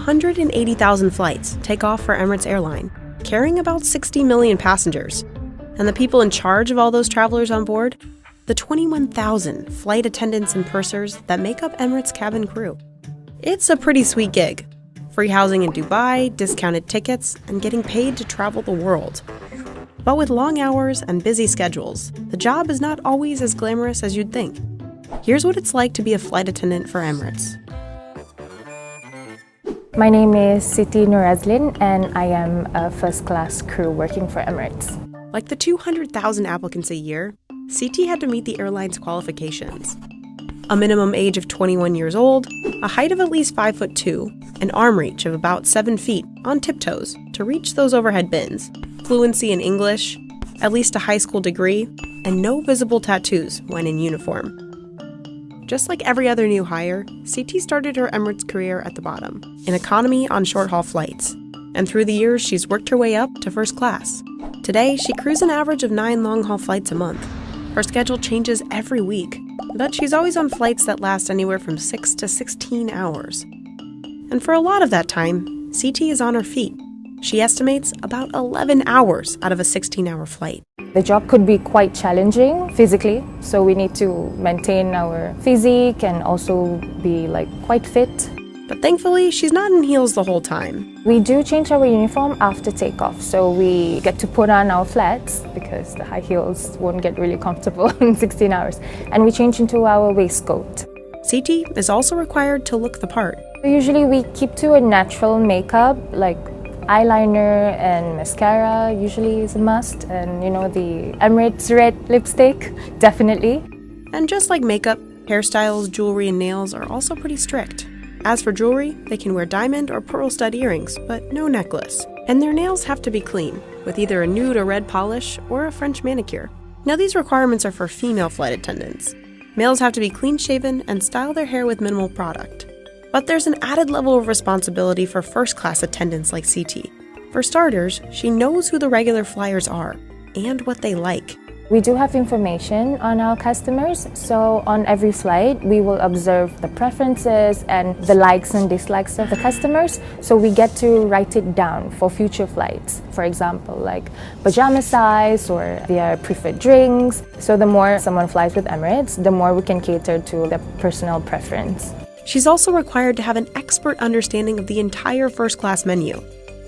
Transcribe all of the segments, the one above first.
180,000 flights take off for Emirates Airline, carrying about 60 million passengers. And the people in charge of all those travelers on board? The 21,000 flight attendants and pursers that make up Emirates' cabin crew. It's a pretty sweet gig. Free housing in Dubai, discounted tickets, and getting paid to travel the world. But with long hours and busy schedules, the job is not always as glamorous as you'd think. Here's what it's like to be a flight attendant for Emirates. My name is Siti Nurazlin, and I am a first-class crew working for Emirates. Like the 200,000 applicants a year, CT had to meet the airline's qualifications. A minimum age of 21 years old, a height of at least 5'2", an arm reach of about 7 feet on tiptoes to reach those overhead bins, fluency in English, at least a high school degree, and no visible tattoos when in uniform. Just like every other new hire, CT started her Emirates career at the bottom, in economy on short-haul flights. And through the years, she's worked her way up to first class. Today, she crews an average of 9 long-haul flights a month. Her schedule changes every week, but she's always on flights that last anywhere from 6 to 16 hours. And for a lot of that time, CT is on her feet. She estimates about 11 hours out of a 16-hour flight. The job could be quite challenging physically, so we need to maintain our physique and also be quite fit. But thankfully, she's not in heels the whole time. We do change our uniform after takeoff, so we get to put on our flats because the high heels won't get really comfortable in 16 hours. And we change into our waistcoat. CT is also required to look the part. Usually we keep to a natural makeup, like eyeliner and mascara usually is a must, and the Emirates red lipstick, definitely. And just like makeup, hairstyles, jewelry, and nails are also pretty strict. As for jewelry, they can wear diamond or pearl stud earrings, but no necklace. And their nails have to be clean, with either a nude or red polish or a French manicure. Now these requirements are for female flight attendants. Males have to be clean-shaven and style their hair with minimal product. But there's an added level of responsibility for first-class attendants like CT. For starters, she knows who the regular flyers are and what they like. We do have information on our customers, so on every flight we will observe the preferences and the likes and dislikes of the customers, so we get to write it down for future flights. For example, like pajama size or their preferred drinks. So the more someone flies with Emirates, the more we can cater to the personal preference. She's also required to have an expert understanding of the entire first-class menu.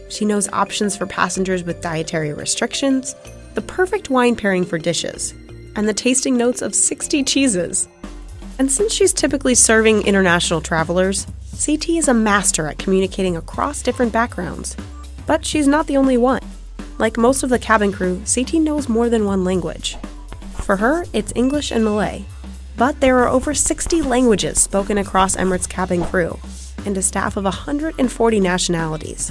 She knows options for passengers with dietary restrictions, the perfect wine pairing for dishes, and the tasting notes of 60 cheeses. And since she's typically serving international travelers, CT is a master at communicating across different backgrounds. But she's not the only one. Like most of the cabin crew, CT knows more than one language. For her, it's English and Malay. But there are over 60 languages spoken across Emirates' cabin crew, and a staff of 140 nationalities.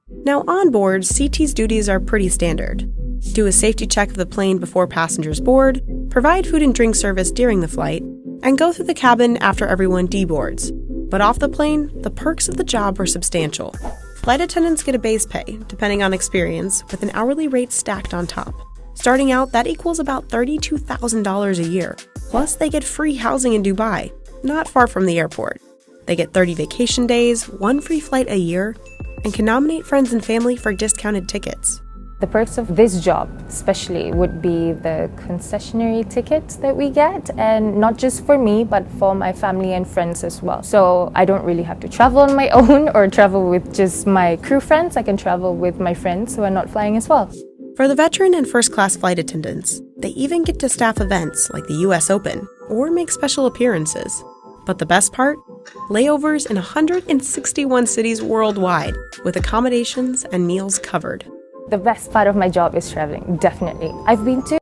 Now on board, CT's duties are pretty standard. Do a safety check of the plane before passengers board, provide food and drink service during the flight, and go through the cabin after everyone deboards. But off the plane, the perks of the job are substantial. Flight attendants get a base pay, depending on experience, with an hourly rate stacked on top. Starting out, that equals about $32,000 a year. Plus, they get free housing in Dubai, not far from the airport. They get 30 vacation days, 1 free flight a year, and can nominate friends and family for discounted tickets. The perks of this job especially would be the concessionary tickets that we get, and not just for me but for my family and friends as well. So I don't really have to travel on my own or travel with just my crew friends. I can travel with my friends who are not flying as well. For the veteran and first-class flight attendants, they even get to staff events like the US Open or make special appearances. But the best part? Layovers in 161 cities worldwide with accommodations and meals covered. The best part of my job is traveling, definitely. I've been to